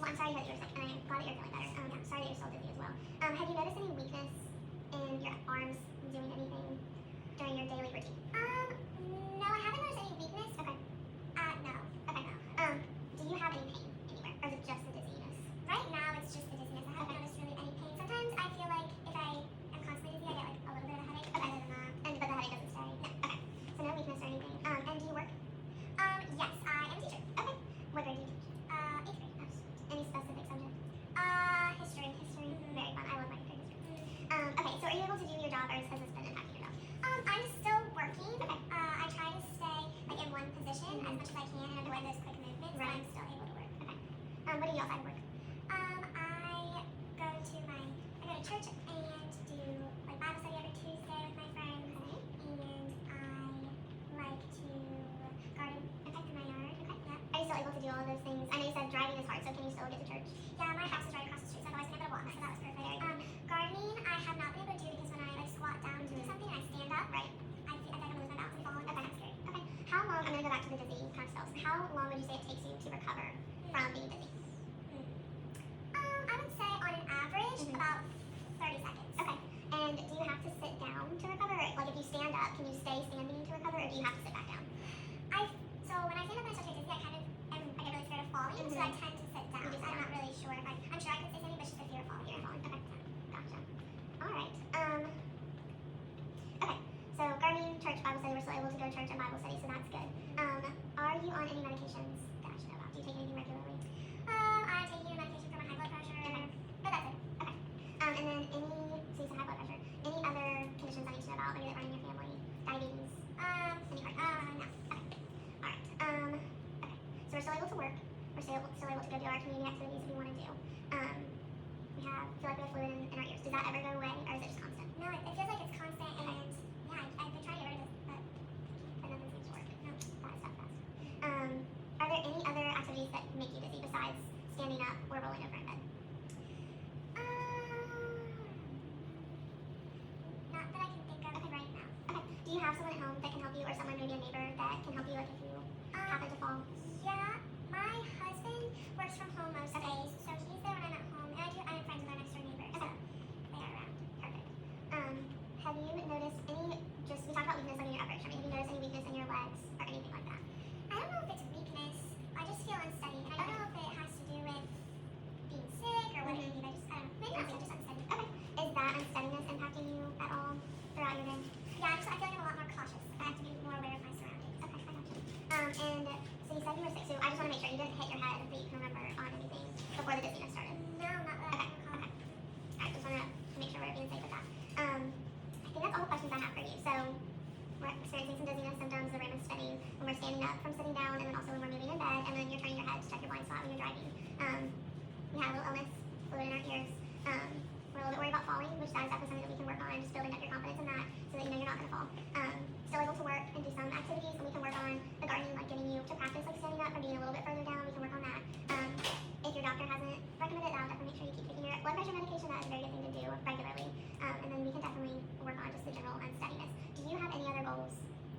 I'm sorry that you're sick, and I'm glad that you're feeling better. Yeah, sorry that you're still dizzy as well. Have you noticed any weakness in your arms doing anything during your daily routine? No, I haven't noticed any weakness. Okay. No. Okay, no. Do you have any pain anywhere, or is it just the dizziness? Right now, it's just the dizziness. I haven't noticed really any pain. Sometimes I feel like if I am constantly dizzy, I get like a little bit of a headache. Okay. Other than that, but the headache doesn't stay. No. Okay. So no weakness or anything. And do you work? Yes, I am a teacher. Okay. What grade do you teach? Eighth grade. Oh, any specific subject? History. History. Very fun. I love my history. Okay. So are you able to do your job, or has this been impacting your job? I'm still working. Okay. I try to stay like in one position as much as I can and avoid those quick movements. Right. But I'm still able to work. Okay. What do you do outside of work? I go to church and do like Bible study every Tuesday with my friends. Okay. And I like to garden, in my yard. Okay. Yeah. Are you still able to do all of those things? I know you said driving is hard, so can you still get to church? Yeah, my house is right across the street, so I've always been able to walk, so that was perfect. Gardening, I have not been able to do because when I like squat down to do something and I stand up, right, I feel like I'm losing my balance and fall. Okay, that's scary. Okay. How long? I'm gonna go back to the dizzy kind of spells. How long would you say it takes you to recover from being dizzy? I would say on an average about 30 seconds. Okay. And do you have to sit down to recover? Like if you stand up, can you stay standing to recover, or do you have to sit back down? So when I stand up and I start to get dizzy, I get really scared of falling, so I tend to sit down. I'm not really sure if I'm sure I could stay standing, but it's just the fear of falling. Okay. Gotcha. All right. Okay. So gardening, church, Bible study. We're still able to go to church and Bible study, so that's good. Are you on any medications that I should know about? Do you take anything regularly? I'm taking a medication for my high blood pressure. Okay. But that's it. Okay. And then so you said high blood pressure. Any other conditions I need to know about, maybe that run in your family? Diabetes? Any heart? No. Okay. All right. Okay. So we're still able to work. We're still able to go do our community activities if we want to do. Feel like we have fluid in our ears. Does that ever go away, or is it just constant? No, it feels like it's constant, and yeah, I've been trying to get rid of this, but nothing seems to work. No, that is fast. Are there any other activities that make you dizzy besides standing up or rolling over in bed? Not that I can think of right now. Okay. Do you have someone at home that can help you, or someone, maybe a neighbor, that can help you like if you happen to fall? Yeah, my husband works from home most days, so he's there when I'm at home, and I'm friends with our next door neighbor, so they are around. Perfect. Have you noticed we talked about weakness on your upper extremity, have you noticed any weakness in your legs or anything like that? I don't know if it's weakness, I just feel unsteady, and I don't know if it has to do with being sick or what it may be, I don't know, maybe not, just unsteady. Okay. Is that unsteadiness impacting you at all throughout your day? Yeah, I feel like I'm a lot more cautious. I have to be more aware of my surroundings. Okay, I got you. And so you said you were sick, so I just want to make sure you didn't hit your head that you can remember on anything before the dizziness started. No, not that I can recall. Okay. Alright, just want to make sure we're being safe with that. I think that's all the questions I have for you. So we're experiencing some dizziness symptoms, the REM is steady when we're standing up from sitting down, and then also when we're moving in bed, and then you're turning your head to check your blind spot when you're driving. We have a little illness, fluid in our ears. We're a little bit worried about falling, which that is definitely something that we can work on, and just building up your confidence in that so that you know you're not going to fall. Still able to work and do some activities, and we can work on the gardening, like getting you to practice like standing up or being a little bit further down. We can work on that. If your doctor hasn't recommended that, definitely make sure you keep taking your blood pressure medication. That is a very good thing to do regularly. And then we can definitely work on just the general unsteadiness. Do you have any other goals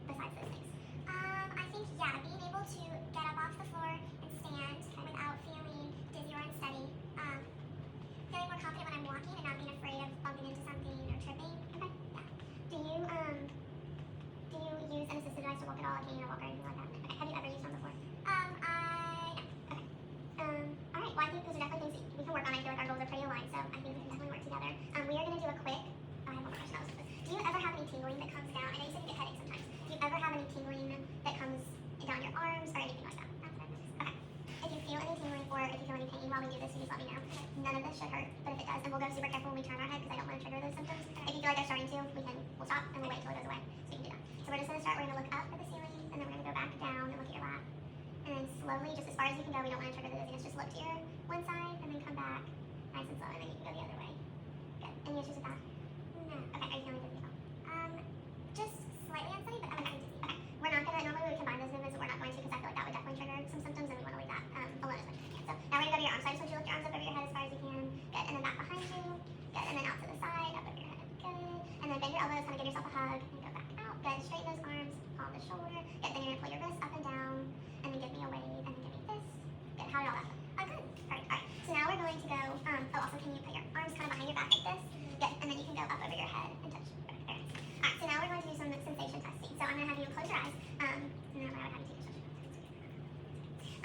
besides those things? I think, yeah, being able to get up off the floor and stand without feeling dizzy or unsteady. Feeling more confident when I'm walking and not being afraid of bumping into something or tripping. Okay. Yeah. Do you use an assisted device to walk at all, a cane or walker or anything like that? Okay. Have you ever used one before? Okay. Alright, well I think those are definitely things that we can work on. I feel like our goals are pretty aligned, so I think we can definitely work together. We are going to do a quick, I have one more question. Do you ever have any tingling that comes down? I know you said you get headaches sometimes. Do you ever have any tingling that comes down your arms or anything like that? Okay. If you feel any tingling or if you feel any pain while we do this, you just let me know. None of this should hurt, but if it does, and we'll go super careful when we turn our head because I don't want to trigger those symptoms. If you feel like they're starting to, we'll stop and we'll wait until it goes away. So you can do that. So we're just going to start, we're going to look up at the ceiling, and then we're going to go back down and look at your lap. And then slowly, just as far as you can go, we don't want to trigger the dizziness, just look to your one side and then come back nice and slow, and then you can go the other way. Good. Any issues with that? No. Okay, are you feeling dizzy at all? Just slightly unsteady, but I'm not dizzy. Okay. We're not going to, normally we would combine those movements, but we're not going to because I feel like that would definitely trigger some symptoms, and we want to leave that alone as much as we can. So now we're going to go to your arms. So I just want you to lift your arms up over your head as far as you can. Good. And then back behind you. Good. And then out to the side, up over your head. Good. And then bend your elbows, kind of give yourself a hug, and go back out. Good. Straighten those arms, palm the shoulder. Good. Then you're going to pull your wrists up and down, and then give me a wave, and then give me this. Good. How did all that feel? Good. Perfect. All right. So going to go, also can you put your arms kind of behind your back like this? Yes, and then you can go up over your head and touch. There. Alright, so now we're going to do some sensation testing. So I'm going to have you close your eyes, and then I would have you take your shoulder.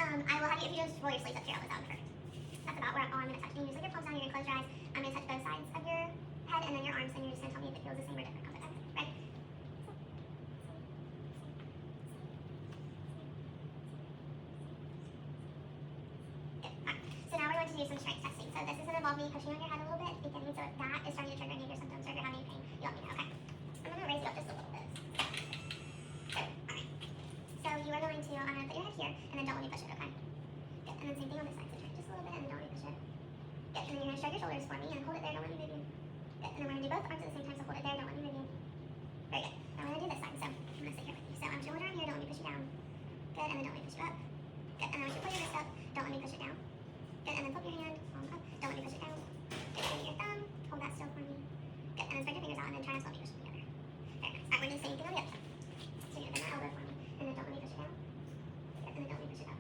I will have you, if you just roll your sleeves up to your elbows, that would be perfect. That's about where all I'm going to touch. And you just look your palms down, you're going to close your eyes. I'm going to touch both sides of your head and then your arms, and you're just going to tell me if it feels the same or different. Okay? Ready? Good. Alright, so now we're going to do some strength testing. So this is going to involve me pushing on your head a little bit, beginning, so if that is starting to trigger any of your symptoms or if you're having any pain, you let me know, okay? I'm going to raise you up just a little bit. Good. Alright. So you are going to, I'm going to put your head here, and then don't let me push it, okay? Good. And then same thing on this side, so turn just a little bit, and then don't let me push it. Good. And then you're going to shrug your shoulders for me, and hold it there, don't let me move you. Good. And then we're going to do both arms at the same time, so hold it there, don't let me move you. Very good. Now we're going to do this side, so I'm going to sit here with you. So I'm shoulder on here, don't let me push you down. Good. And then don't let me push you up. Good. And then once you pull your wrist up, don't let me push it down. Good. And then flip your hand, palm up, don't let me push it down. Good. And your thumb, hold that still for me. Good. And then spread your fingers out, and then try not to let me push them together. Very nice. Alright, we're doing the same thing on the other side. So you're going to bend that elbow for me, and then don't let me push it down. Good. And then don't let me push it up.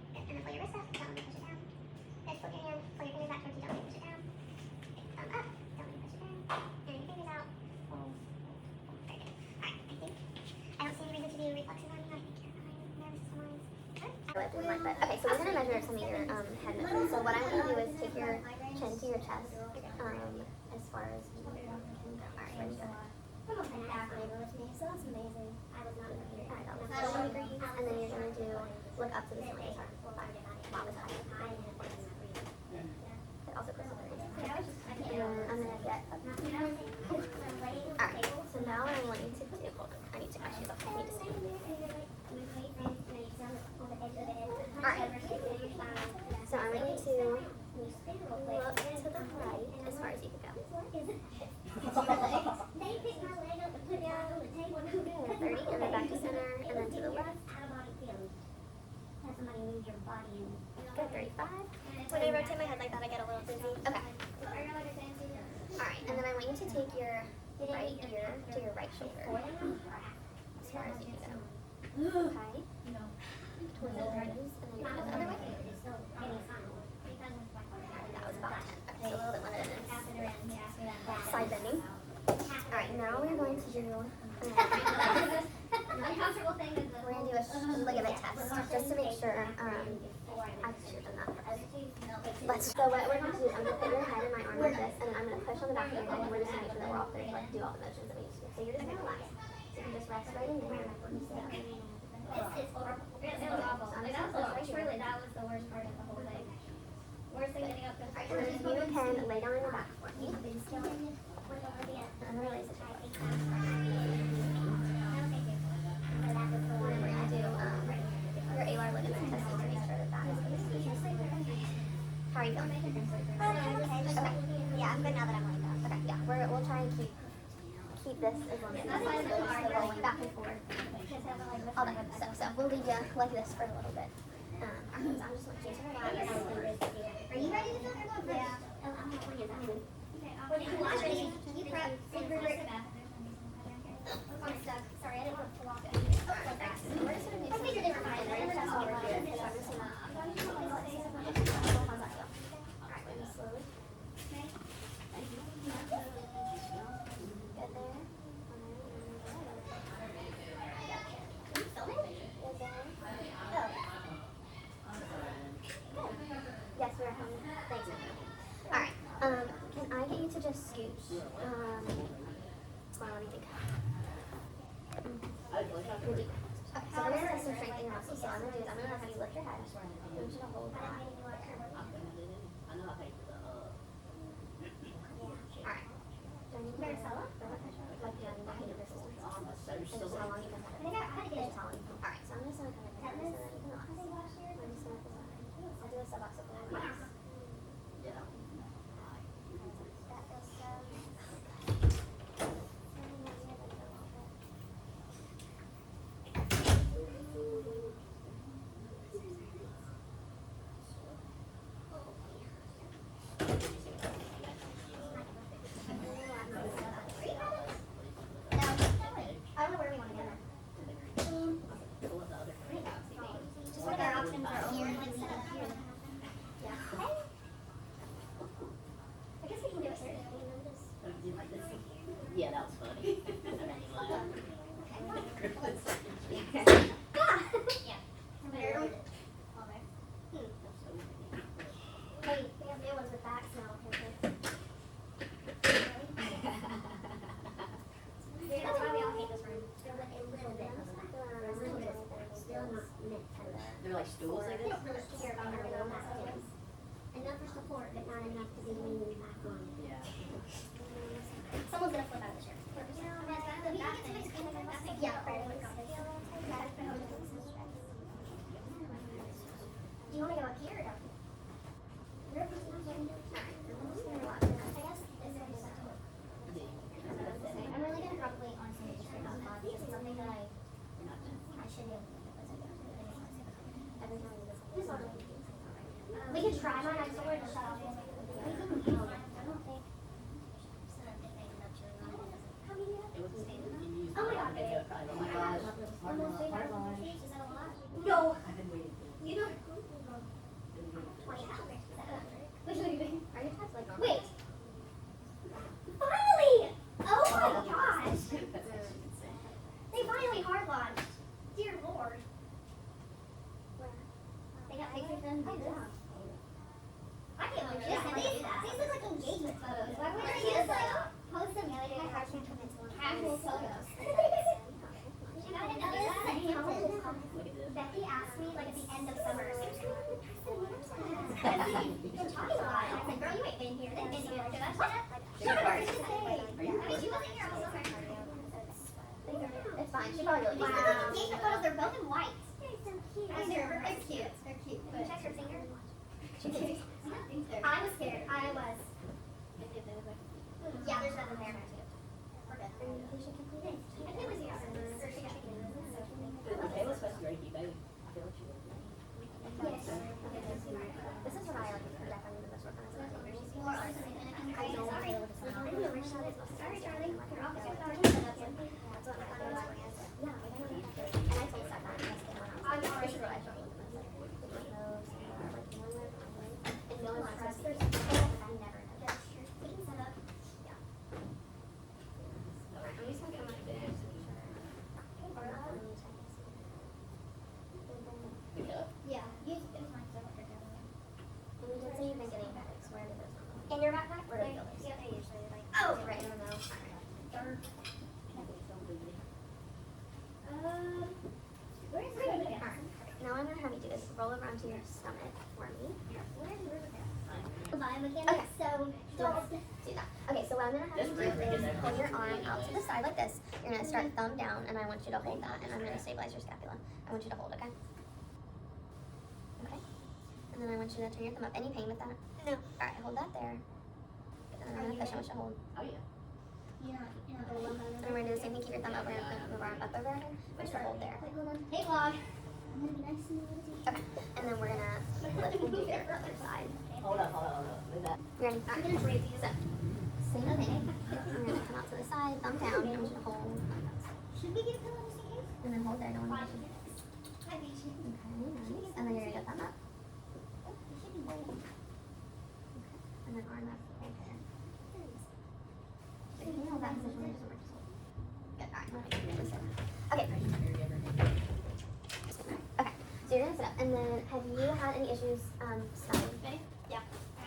Good. And then pull your wrist up, don't let me push it down. Good. Flip your hand, pull your fingers back towards you, don't let me push it down. Good. Thumb up, don't let me push it down. And your fingers out. Hold. Very good. Alright, I think I don't see any reason to do reflection on you. I think you're fine. Nervous system lines. Good. Okay, so we're going to measure some of your head movements. So what I want you to do is take your chin to your chest as far as you can go. Alright, ready to go. So that's amazing. I was not here. Alright, that was 40 degrees. And then you're going to do, look up to the ceiling as hard. Wow, it's high. But also close to 30. And then I'm going to get up. Alright, so now I want you to do, hold on, I need to take my shoes off. I need to stand. Alright, so I want you to look to the right as far as you can go. 30, and then back to center, and then to the left. Good, 35. When I rotate my head like that, I get a little dizzy. Okay. Alright, and then I want you to take your right ear to your right shoulder as far as you can go. Okay. 20 degrees, and then you're going the other way. That was about 10. Okay, so a little bit limited in side bending. Alright, now we're going to do we're going to do a ligament test just to make sure I should have done that. So what we're going to do is I'm going to put your head in my arm like this, and then I'm going to push on the back of your head, and we're just going to make sure that we're all clear to do all the motions that we need to do. So you're just going to relax. So you can just rest right in there. It's horrible. It was awful. Like, that was truly, that was the worst part of the whole thing. Worst thing getting up to Alright, and then if you can lay down on your back for me. And release it. And we're going to do your alar ligament testing to make sure that that is good. How are you feeling? Okay. Yeah, I'm good now that I'm like that. Okay, yeah, we'll try and keep this as long as possible, just the rolling back and forth. All that good stuff. So we'll leave you like this for a little bit. I'm just going to relax. Are you ready to do it? Yeah. I'm not playing that one. When you watch it, you prep. I'm stuck. Sorry, I didn't want to pull off it. We're just going to do some different kinds of tests while we're here. So I'm just going to how's that feel? Alright, we're going to slowly. Good there. Yes, we're at home. Thanks. Alright, can I get you to just scooch? Well, let me think. Okay, so we're going to test some strength in your muscles. So what I'm going to do is I'm going to have you lift your head. I want you to hold that there. Alright. Do I need Maricela? Like, do I need my hand resistance? And just how long you can hold it. Just how long you can. Alright, so I'm just going to come in there so that you can relax. I'm just going to I'll do a sub-occipital release. Yeah, that was funny. Hey, they have new ones with back smell. That's why we all hate this room. A little bit. Still not mint tender. They're like stools, I They guess. don't really care about our real messages. Enough for support, but not enough to be leaning back on. Yeah. Someone's gonna flip out of the chair. Yeah, right. Do you want to go up here or down? I'm really gonna probably honestly just figure out because it's something that I should be able to do. Every time we listen. We could try mine. I just don't want it to shut off. I don't think. It was the same. You used Oh my God. video, probably. Oh my gosh. Almost Hard big. line. Is that a lot? No. I've been waiting for this. You know. Been waiting for 20 hours. Are your tabs like normal? Wait. Finally! Oh my gosh! this. That's actually insane. They finally hard launched. Dear Lord. They got pictures done. Oh, yeah. I can't believe this. These look like engagement photos. Why would they just like post them the other day? Casual photos. You know, and this is a Hamilton. Look at this. Becky asked me like at the end of summer. You're talking a lot. And I said, girl, you ain't been here. They've been here. So that's what? She's right. I mean, she wasn't here all summer. It's fine. She probably really These are like engagement photos. They're both in white. They're so cute. I mean, they're cute. They're cute. Can you check her finger? I was scared. I was. Yeah, there's nothing there. We're good. I think it was yours. Or she got it. Okay, let's supposed to be ready to keep baby. I feel like she will. Yes. This is what I like. Definitely the best work on it. I don't know. Sorry, Charlie. You're off the That's what my other one is. Yeah, I know. And I told Stefan, I'm already this is what I told him. And no one wants us to. I never know. We can set up. I'm just gonna come up here. Pick it up. Yeah. Use mine so what you're doing. And you did say you've been getting bags. Where did those come from? In your backpack? Where do you feel this? Yeah, they usually like. Oh, right in the middle. Third. Where is Alright. it? Now what I'm gonna have you do is roll over onto your stomach for me. Where is Riverdale? Biomechanics, so don't. Do that. Okay, so what I'm gonna have you do is pull your arm out to the side like this. You're gonna start thumb down, and I want you to hold that, and I'm gonna stabilize your scapula. I want you to hold, okay? Okay. And then I want you to turn your thumb up. Any pain with that? No. Alright, hold that there. And then I'm gonna push. I want you to hold. Oh, yeah. And we're gonna do the same thing. Keep your thumb up. We're gonna move our arm up over here. I want you to hold there. Hey, vlog. I'm gonna be nice and easy. Okay. And then we're gonna lift and do your other side. Hold up, hold up, hold up. Move that. Ready? I'm gonna drape you. So, same thing. We're gonna come out to the side, thumb down. I want you to hold. Should we get a pillow just in case? And then hold there. Don't want to. I beat you. Okay, nice. And then you're gonna go thumb up. You should be waiting. And then arm up. Hold there. Can you hold that position? Just over. Just hold. Good. Alright. I'm gonna make this sit. Okay. Okay. So you're gonna sit up. And then have you had any issues smelling? Ready? Yeah.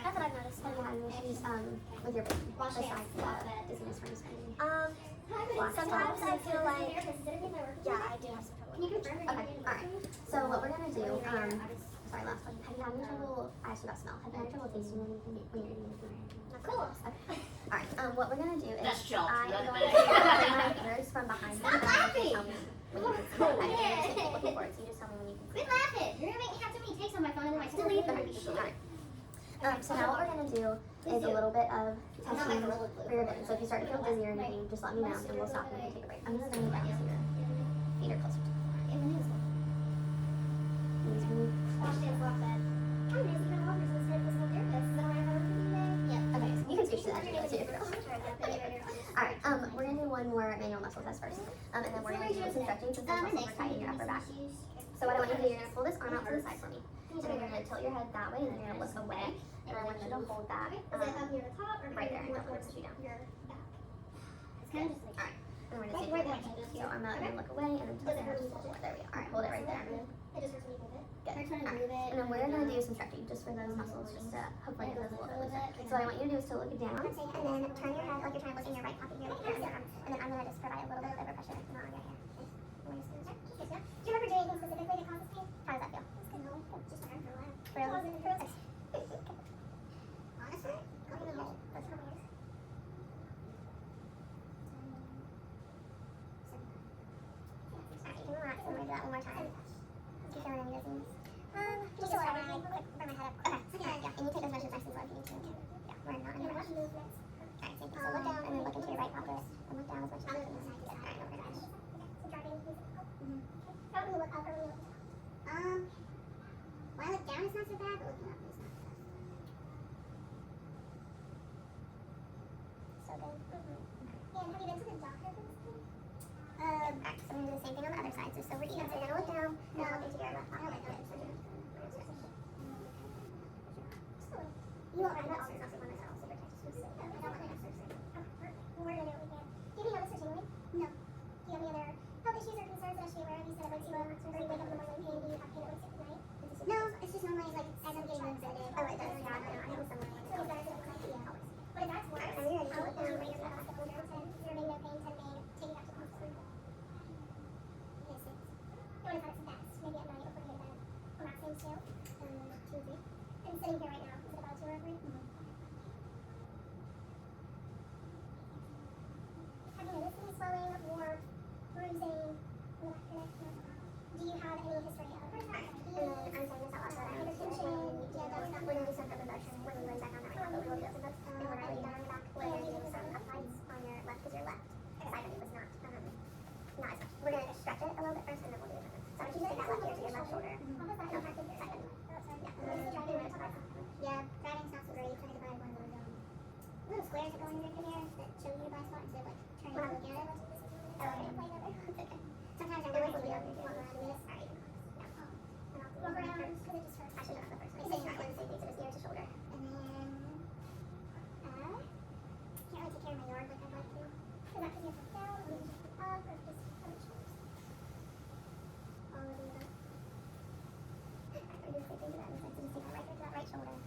That's what I've noticed. Have you had any issues with your breathing? Wash Besides hands. the dizziness from smelling? Sometimes I feel like. Yeah, I do have some trouble. Can you confirm? Okay, alright. So what we're gonna do, sorry, last one. Have you had any trouble, I actually got smell. Have you had any trouble tasting anything when you're eating food? Cool. Okay. Alright, what we're gonna do is That's Josh, I am right going there. to bring my fingers from behind me. Stop and I want you to laughing. tell me when you can smell. Okay, I'm gonna take it looking for it, so you just tell me when you can Quit smell. laughing. You're gonna make me have too many takes on my phone and then I still leave them. Alright. So now what we're gonna do is a little bit of testing for your vision. So if you start to feel dizzy or anything, just let me know and we'll stop and we can take a break. I'm gonna bring you back so your feet are closer to the floor. Knees move. Wash hands, walk bed. I'm busy now. I'm just listening to some therapist. Is that all right if I work with you today? Yeah. Okay, so you can scooch to that so you're good. Alright, we're gonna do one more manual muscle test first. And then we're gonna do some stretching since the muscles are tight in your upper back. So what I want you to do, you're gonna pull this arm out to the side for me. And then you're gonna tilt your head that way and then you're gonna look away. And I want you to hold that Is it up near the top or right there and more don't let it towards sit you down. your back? kind of just like. Alright. And we're gonna do it. So I'm gonna look away and then just there we go. Alright, hold it right there. It just hurts when you move it. Good. We're trying to Alright. move it. And then we're gonna do some stretching just for those muscles, just to hopefully get those a little bit looser. So what I want you to do is to look down. And then turn your head like you're trying to look in your right pocket here, like your arm. And then I'm gonna just provide a little bit of overpressure on your hair. We're just gonna check. Do you remember doing anything specifically that causes pain? How does that feel? It's good. No, just around for a while. Really? Honestly, I don't know. That's how it is. Alright, you can relax and we're gonna do that one more time. Do you feel any of those things? Just a little bit. Bring my head up. Okay. Yeah. And you take those measures nice and slow if you need to. Yeah, we're not in a rush. Alright, same thing. So look down and then look into your right pocket and look down as much as you can. Yeah, alright, no, we're gonna finish. How do we look up or we look down? When I look down it's not so bad, but looking up is not so bad. So good. And have you been to the doctor for this thing? Alright, so I'm gonna do the same thing on the other side. So over here, so you're gonna look down and then look into your left pocket. You won't find that also not super nice at all, super tight, just super safe. I don't want to have surgery. We're gonna do what we can. Do you have any notice or tingling? No. Do you have any other health issues or concerns that I should be aware of? You said it wakes you up, or you wake up in the morning pain. Do you have pain that wakes you up at night? No, it's just normally like as I'm getting moved in. Oh, it does. Yeah, I know someone. So it's better to look like always. But if that's worse, I'll look down, bring your foot off the floor, 10, 0 being no pain, 10 being take it back to the hospital. Okay, 6. You want to have it best, maybe at night before you go to bed. On that same scale, 2 or 3. I'm sitting here right now. Is it about 2 or 3? Have you noticed any swelling or bruising in the back of your neck? Do you have any history of heart attack, diabetes? I'm saying this out loud, but hypertension, diabetes. We're going to do some upper motion when we lean back on that right now, but we will do it. And we're going to lean down on your back. We're going to do some uprights on your left, because your left side of it was not as much. We're going to stretch it a little bit first, and then we'll do it. So I want you to take that left ear to your left shoulder. How does that impact your side? Yeah, driving's not so great. Trying to buy one of those little squares that go in your ear that show you your blind spot instead of like trying to look at it. Oh, okay. Sometimes I really want to walk around this. Alright. Walk around because it just hurts. Actually, that's the first one. You're saying not the same thing, so it's ear to shoulder. And then, can't really take care of my yard like I'd like to. Is that because you have to down, or you just up, or just how much shoulders? All of the above. Alright, we're going to do the same thing to that inside. So just take my right ear to that right shoulder.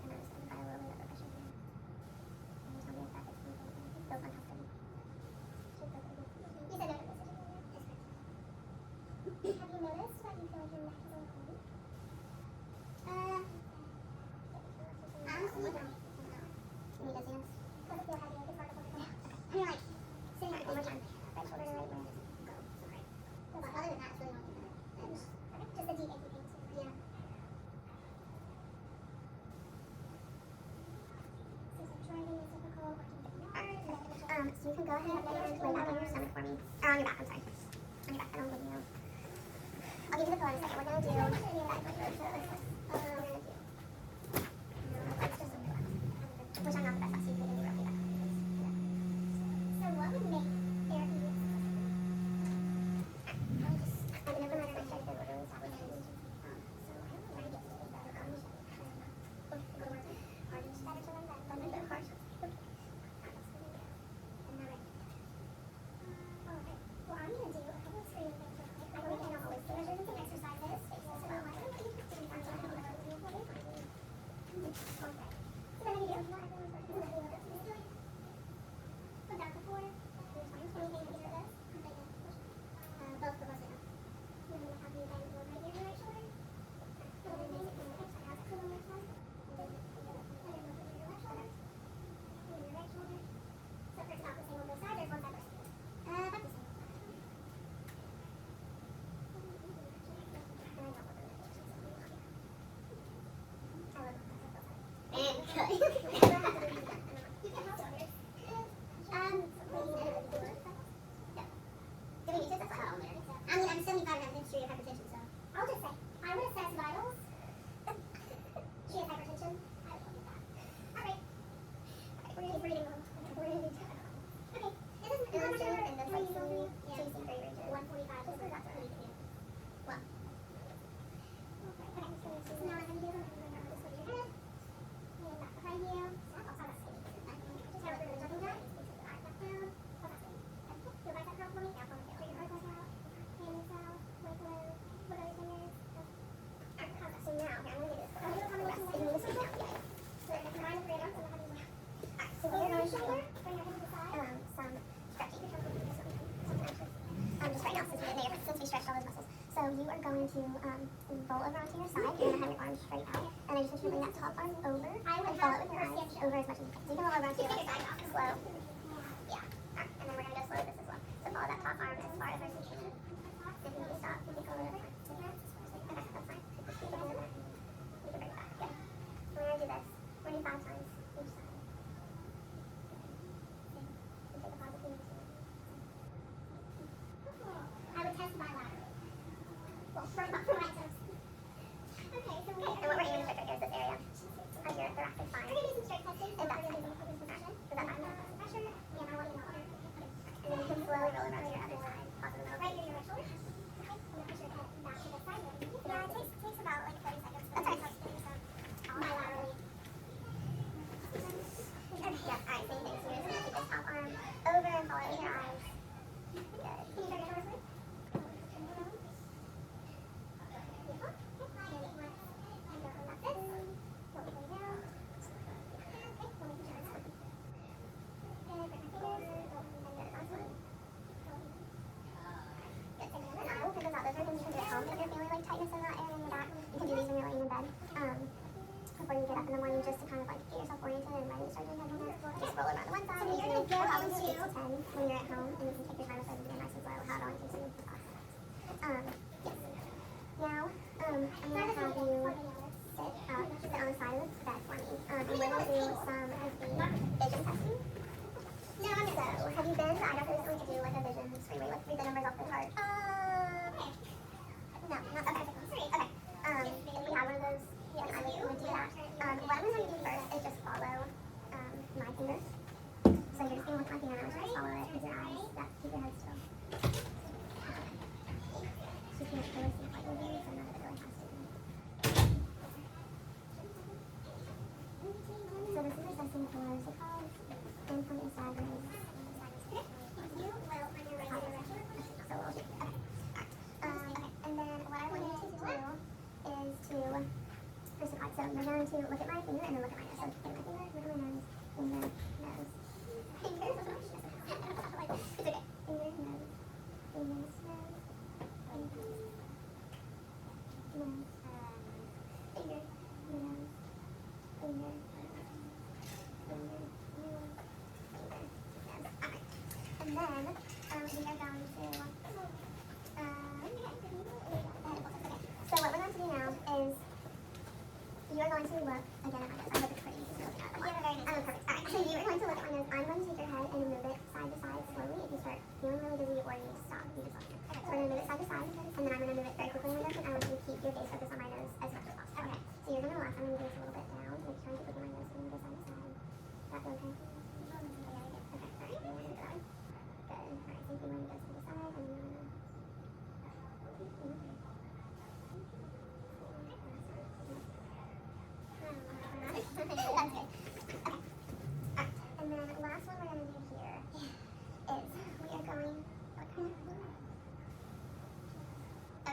And I'm just going to apply a little bit of pressure here. And tell me if that fits anything. It feels uncomfortable. You said no to this. Yes, correct. Have you noticed that you feel like your neck is a little heavy? Honestly, no. You need dizziness? Does it feel heavy? Like it's hard to focus on? I mean, like, sitting back one more time. Right shoulder to right where it is. Go. Sorry. But other than that, it's really not too bad. Just a deep achy pain too. Yeah. So driving is difficult, working hard. So you can go ahead and lay back on your stomach for me. Or on your back, I'm sorry. On your back, I don't believe you. I'll give you the pillow in a second. We're gonna do we're gonna do which I'm not the best at, so you can do roughly that. So what would make therapy I've never met her. I tried to go really sadly. So I don't know where to get to that. Better to learn that. But maybe hard. Okay. Well, I'm gonna do a couple of screening things real quick. I know we can't always do measures and some exercises. So I'm like, okay. So then I need to put down the 4. Anything to do with this? Both of us now. And then we'll have you bend your right ear to your right shoulder. And then basically the hip side has it on the left side. And then your left shoulder. And then your right shoulder. So if it's about the same on both sides, there's one side versus the other. About the same. I'm 75 and have a history of hypertension, so I'll just say, I would assess vitals. She has hypertension. I would look at that. Alright. We're going to be breathing on. We're going to be doing okay. It doesn't matter. And that's like chasing very rigid. 145. Just because that's what we can do. Well. Okay. So now I'm going to do them. I'm going to just put your head. And back behind you. I'll talk about skinny. Just have a bit of jumping jack. Back down. are going to roll over onto your side. You're gonna have your arms straight out, and I just want you to bring that top arm over and follow it with your eyes over as much as you can. So you can roll over onto your left side, slow. Yeah. Alright, and then we're gonna go slow with this as well. So follow that top arm as far as you can. If you need to stop, you can go a little bit. Okay, that's fine. You can bring it back. Good. So we're gonna do this. We're gonna do 5 times each side. You take a pause if you need to. I would test bilaterally. Well, for right toes. Okay, so we and what we're aiming to check right here is this area of your thoracic spine. We're gonna do some straight testing. If that's okay. Is that fine? Pressure. Yeah, I want to know. And then you can slowly roll around to your other side. Pause in the middle. Right near your right shoulder. Okay. I'm gonna push your head back to the side. Yeah, it takes about like 30 seconds. That's right. Bilaterally. Okay, yeah, alright, same thing. So you're just gonna keep this top arm over and follow it with your eyes. Good. Can you turn your shoulders away? Before you get up in the morning, just to kind of like get yourself oriented and ready to start doing heavy movements. Just roll around to one side. So you're going to go probably 8 to 10 when you're at home, and you can take your time with it and get nice and slow, how it all takes you. Yes. Now, I'm going to have you sit on the side of the bed for me. And we're going to do some of the vision testing. So, have you been to the eye doctor recently to do like a vision screen where you like read the numbers off the chart? No, not okay. Okay. If we have one of those, then I would do that. What I'm going to have you do first is just follow my fingers. So you're just going to look at my finger and I'm just follow it with your eyes. Keep your head still. So you can't really see quite over so none of it really has to. So this is assessing for sickles, implant staggers. You will when you're ready. So we'll do. Okay. And then what I want you to do is to first of all, so you're going to look at my finger and then look at my nose. So look at my finger, look at my nose, finger, nose. Finger, it's okay. Finger, nose, finger, nose, nose, finger, nose, finger, finger, nose, alright. And then we are going to so what we're going to do now is you are going to look again at my nose. I hope it's pretty. Perfect. Alright, so you are going to look at my nose. I'm going to take your head and move it side to side slowly. If you start feeling really dizzy or you need to stop, you just let me know. Okay, so we're going to move it side to side, and then I'm going to move it very quickly on my nose, and I want you to keep your gaze focused on my nose as much as possible. Okay, so you're going to relax. I'm going to gaze a little bit down. Make sure I'm keeping my nose moving side to side. That feel okay? Okay, alright. You want to do that one? Good. Alright, so you want to go side to side, and then you want to... That's good. Okay. Alright. And then the last one we're going to do here is we are going... Oh, you're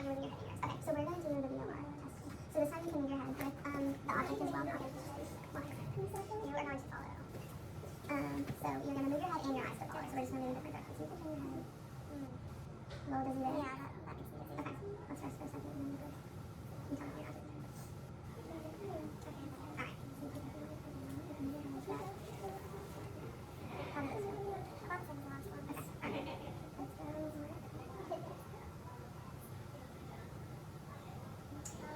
moving your head, yes. Okay, so we're going to do the VOR testing. So this time you can move your head with the object as well. You are going to follow. So you're going to move your head and your eyes to follow. So we're just moving in different directions. You can turn your head. A little dizzy there? Yeah, that makes me dizzy. Okay, let's rest for a second and then move. You tell me your eyes. Alright. How does this feel? About the last one. Okay. Alright. Let's go.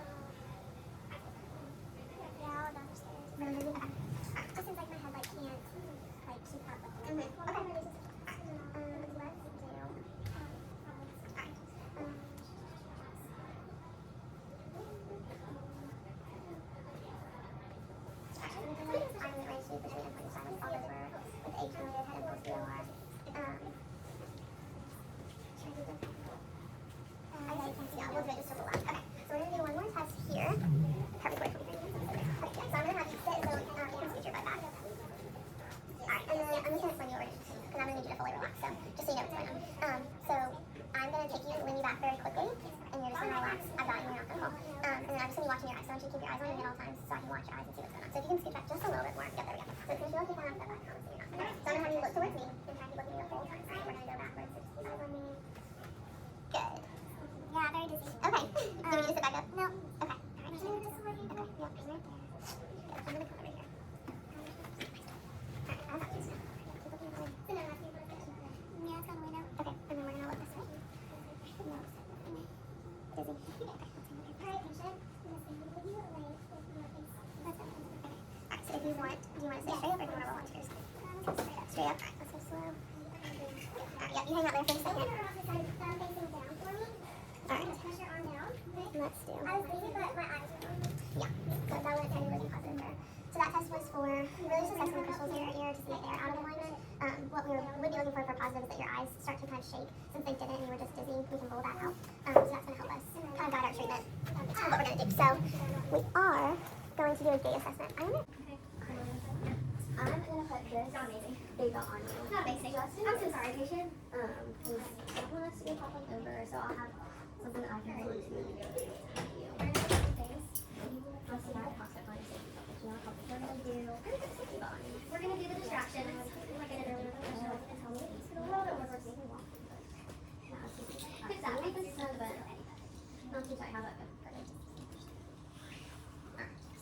Yeah, downstairs. Really dizzy? Okay. Alright. Just seems like my head can't keep up with it. Okay. Let's do. Watching your eyes, so I want you to keep your eyes on me at all times so I can watch your eyes and see what's going on. So if you can scoot back just a little bit more. Yep, there we go. So it's going to feel like you're going to have that back on, so you're not. So I'm going to have you look towards me and try to keep looking the whole time. So we're going to go backwards. So just keep eyes on me. Good. Yeah, very dizzy. Okay. Alright, patient. Alright, so if you want, do you want to sit straight up or do you want to roll onto yours? Let's go straight up. Straight up. Alright, let's go slow. Alright, yeah, you hang out there for a second. Alright. Press your arm down. Let's do. I was thinking, but my eyes were on. Yeah. So that would tell you really positive there. So that test was for really just assessing the crystals in your ear to see if they are out of alignment. What we would be looking for positive is that your eyes start to kind of shake. Since they didn't and you were just dizzy, we can roll that out. So that's going to help us kind of guide our treatment. What we're going to do. So we are going to do a gait assessment. I'm gonna put this data on you. Not amazing. I'm so sorry, patient. Because I don't want us to get popping over, so I'll have something I can hold to you. I'll see how it talks about it. You know what we're going to do? We're going to do the distraction. Like I did earlier. Good job. Make this sound good. I'll teach you how that goes.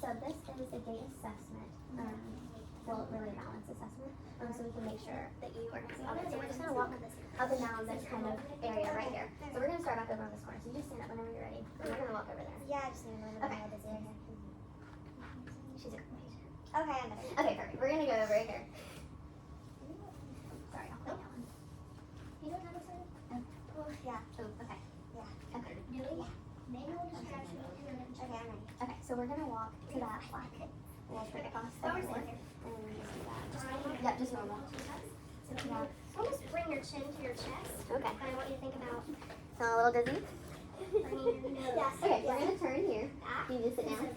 So this is a gait assessment. Well, really balance assessment. So we can make sure that you are going to see all this. So we're just going to walk up and down this kind of area right here. So we're going to start back over on this corner. So you just stand up whenever you're ready. And we're going to walk over there. Yeah, I just need to know Okay. this area. She's a good patient. Okay, I'm ready. Okay, perfect. We're going to go over here. Sorry, I'll put that one. You don't have a phone? Oh, yeah. Oh, okay. Yeah. Okay. Yeah. Manual distraction. Okay, I'm ready. Okay, so we're going to walk to that flat. We'll put it across the floor. And just do that. Yep, just normal. Yeah. Almost bring your chin to your chest. Okay. I want you to think about So a little dizzy? bringing your nose. Okay, we're going to turn here. Can you just sit down?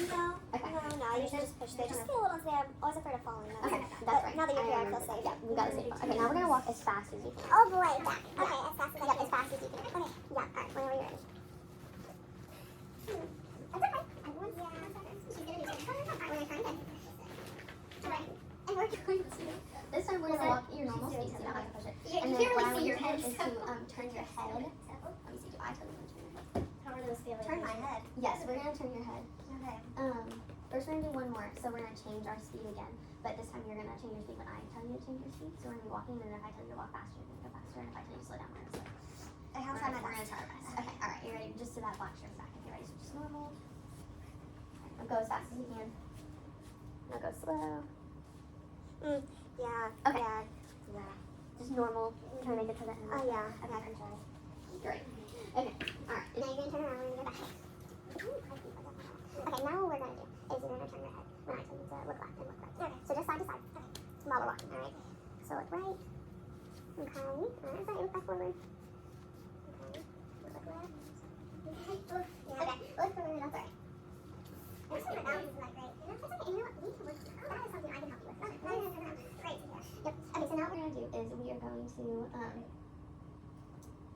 No. Okay. No, you should just push. They just feel a little unsafe. I was afraid of falling. Okay, But that's right. now that you're here, I feel remember. safe. Yeah, we got to safe. Okay, now we're going to walk as fast as you can. Oh boy, yeah. Okay, as fast as I can. As fast as you can. Okay, yeah. Alright, whenever you're ready. That's okay. Everyone's she's gonna do something. Alright, we're gonna try again. Alright, and we're going to. This time we're going to walk your normal speed, so you don't have to push it. Yeah, And you then can't what really I see your want head. you to do is to turn your head. Let me see, do I tell you when to turn your head? How are those feeling? Turn my head. Yes, we're going to turn your head. Okay. First we're going to do one more, so we're going to change our speed again. But this time you're going to change your speed when I tell you to change your speed. So we're going to be walking, and then if I tell you to walk faster, you're going to go faster. And if I tell you to slow down, we're going to slow down. I'll try my best. We're going to try our best. Okay, alright, you're ready? Just to that black shirt back. If you're ready, so just normal. Now go as fast as you can. Now go slow. Yeah. Okay. Yeah. Just normal. Try to make it to the end. Oh yeah. Okay, I can try. Great. Okay, alright. Now you're gonna turn around and go back. Okay, now what we're gonna do is you're gonna turn your head when I tell you to look left and look right. Okay. So just side to side. Okay. While we're walking, alright? So look right. Okay. Alright, so look back forward. Okay. Look left. Okay. Yeah. Okay. Look forward and up right. And so my balance is not great. You know, that's okay. You know what? We can look. That is something I can help you with. Great. Yep. Okay, so now What we're going to do is we are going to,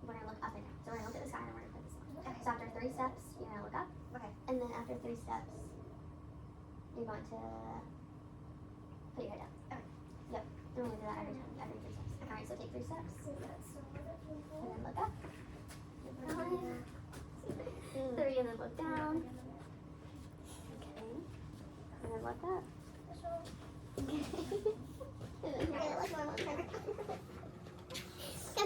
we're going to look up and down. So we're going to look at the sky and we're going to put this on. Okay. So after 3 steps, you're going to look up. Okay. And then after 3 steps, you're going to put your head down. Okay. Yep. And we're going to do that every 3 steps. Alright, so take 3 steps. And then look up. 3 and then look down. Okay. And then look up. Okay. And then Okay, look normal. Okay,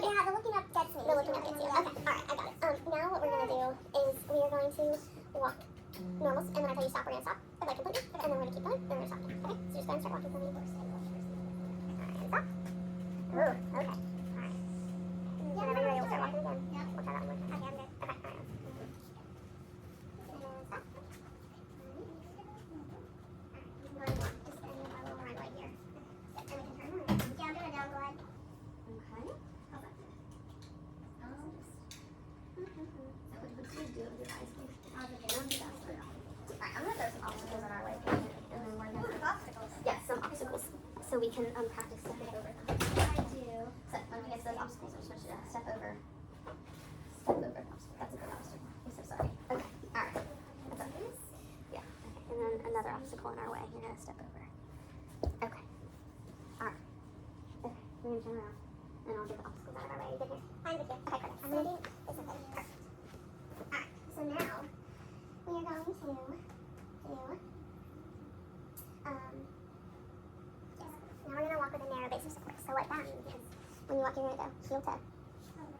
yeah, the looking up gets me. The looking up gets you. Okay, alright, I got it. Now what we're gonna do is we are going to walk normal, and when I tell you stop, we're gonna stop. Like completely, and then we're gonna keep going, then we're gonna stop again. Okay, so just go and start walking for me. Alright, and stop. Ooh, okay. Alright. Whenever you're ready, we'll start walking again. Yeah. We'll try that one more time. Okay, I'm good. Okay, alright. And then stop. Alright, walk just in a little run right here. And we can turn around. Yeah, I'm doing a down glide. Okay. How's that? What do you do with your eyes closed? How's it Alright, I'm going to throw some obstacles on our way. And then we're going to... obstacles? Yes, some obstacles. So we can practice stepping over them. I do. So when we get to those obstacles, I just want you to step over. Step over an obstacle. That's a good obstacle. I'm so sorry. Okay. Alright. That's okay. Yeah. Okay. And then another obstacle in our way. You're going to step over. Okay. Alright. Okay. We're going to turn around. And I'll get the obstacles out of our way. You good here? I'm good here. Okay, perfect. I'm gonna do this okay. Perfect. Alright, so now we are going to do yes. Now we're gonna walk with a narrow base of support. So what that means is when you walk, you're gonna go heel to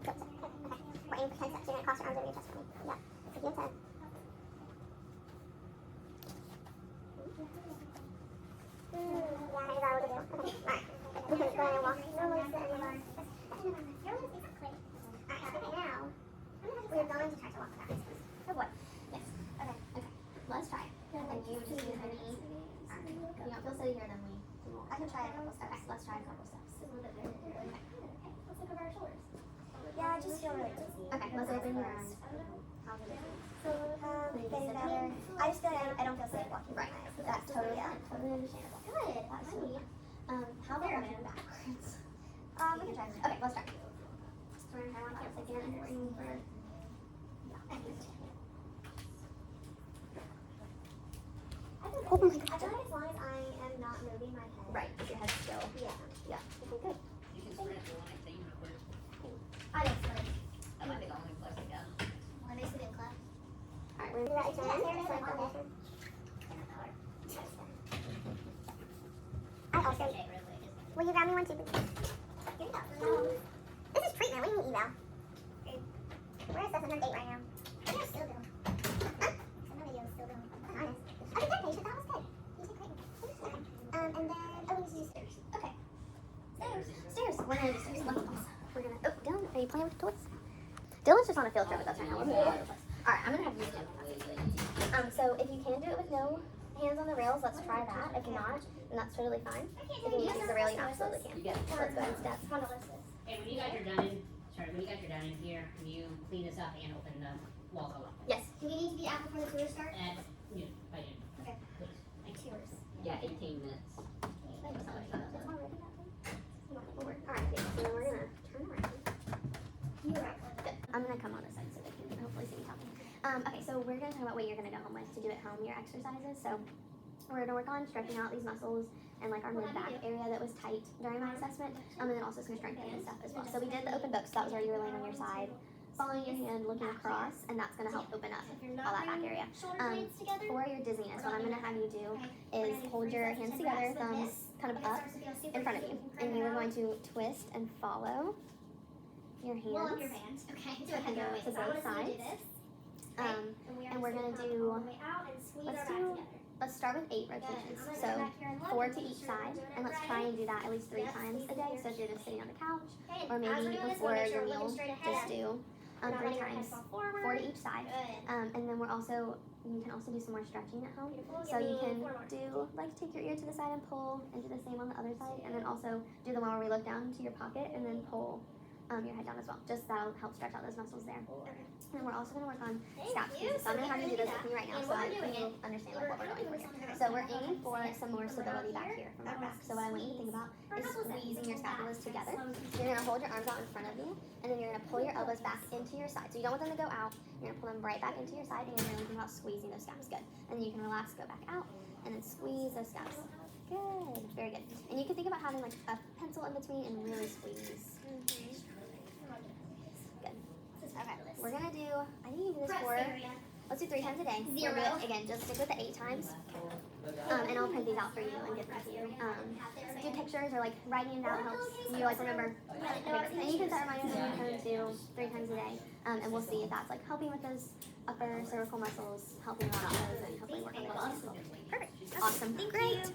Go. Okay. We're aiming for 10 steps. You're gonna cross your arms over your chest for me. Yeah. So if you have 10. Yeah, here's our little deal. Okay. Alright. Go ahead and walk. No loose anymore. You're loose, exactly. Alright, okay, now we're going to try to walk back. Oh boy. Yes. Okay. Okay. Let's try. And you just use your knee. If you don't feel steady here, then we won't. I can try a couple steps. Okay, let's try a couple steps. Okay. Let's look over our shoulders. Yeah, I just feel really dizzy. Okay, let's open your arms. How's it going? Getting better. I just feel like I don't feel safe walking. Right. That's totally totally understandable. Good. That's sweet. How about walking backwards? We can try. Okay, let's try. So we're gonna try one last again and we're aiming for. Oh my god. I feel like as long as I am not moving my head. Right, if your head's still. Yeah. Yeah. Okay, good. You can sprint the line thing real quick. I don't sprint. That might be the only place I got. Well, I basically didn't clap. Alright, we're Is that your turn? Here's my foundation. I also. Will you grab me one too? Here you go. This is treatment. We need eval. We're assessing her gait right now. I think I still do. Huh? Some of you still do. I'm honest. Okay, good, patient. That was good. You did great. Okay. And then, we need to do stairs. Okay. Stairs. Stairs. We're gonna do stairs. We're gonna. Oh, Dylan, are you playing with the toys? Dylan's just on a field trip with us right now. We're moving all over the place. Alright, I'm gonna have you stand. So if you can do it with no hands on the rails, let's try that. If not, then that's totally fine. If you need to use the rail, you absolutely can. You got it. So let's go ahead and step. Hey, when you guys are done in, here, can you clean this up and open the walls all up? Yes. Do we need to be out before the tour starts? At noon, by noon. Okay. Please. Thanks. Yeah, 18 minutes. That's not much fun. Alright, so then we're gonna turn around. You're right. Good. I'm gonna come on this side so they can hopefully see me talking. Okay, so we're gonna talk about what you're gonna go home with to do at home, your exercises. So we're gonna work on stretching out these muscles and like our mid-back area that was tight during my assessment, and then also some strengthening and stuff as well. So we did the open book, so that was where you were laying on your side, following your hand, looking across, and that's gonna help open up all that back area. For your dizziness, what I'm gonna have you do is hold your hands together, thumbs kind of up in front of you, and you are going to twist and follow your Roll up your hands. hands. Okay. So it can go to both sides. And we're gonna do, let's start with 8 rotations. So 4 to each side, and let's try and do that at least 3 times a day. So if you're just sitting on the couch, or maybe before your meal, just do 3 times, 4 to each side. And then you can also do some more stretching at home. So you can do, like, take your ear to the side and pull, and do the same on the other side. And then also do the one where we look down into your pocket and then pull your head down as well. Just that'll help stretch out those muscles there. And then we're also going to work on scap squeezes. So I'm going to have you do this with me right now so that you understand like what we're going for here. So we're aiming for some more stability back here from our back. So what I want you to think about is squeezing your scapulas together. You're going to hold your arms out in front of you, and then you're going to pull your elbows back into your side. So you don't want them to go out. You're going to pull them right back into your side, and you're really thinking about squeezing those scaps. Good. And then you can relax, go back out, and then squeeze those scaps. Good. Very good. And you can think about having like a pencil in between and really squeeze. Okay, we're gonna do, I think you can do this let's do 3 times a day. We're good. Again, just stick with the 8 times. And I'll print these out for you and give them to you. Do pictures or like writing it down helps you like remember. Okay, and you can set reminders on your phone too, 3 times a day. And we'll see if that's like helping with those upper cervical muscles, helping a lot of those, and hopefully working with those. Perfect. Awesome. Great.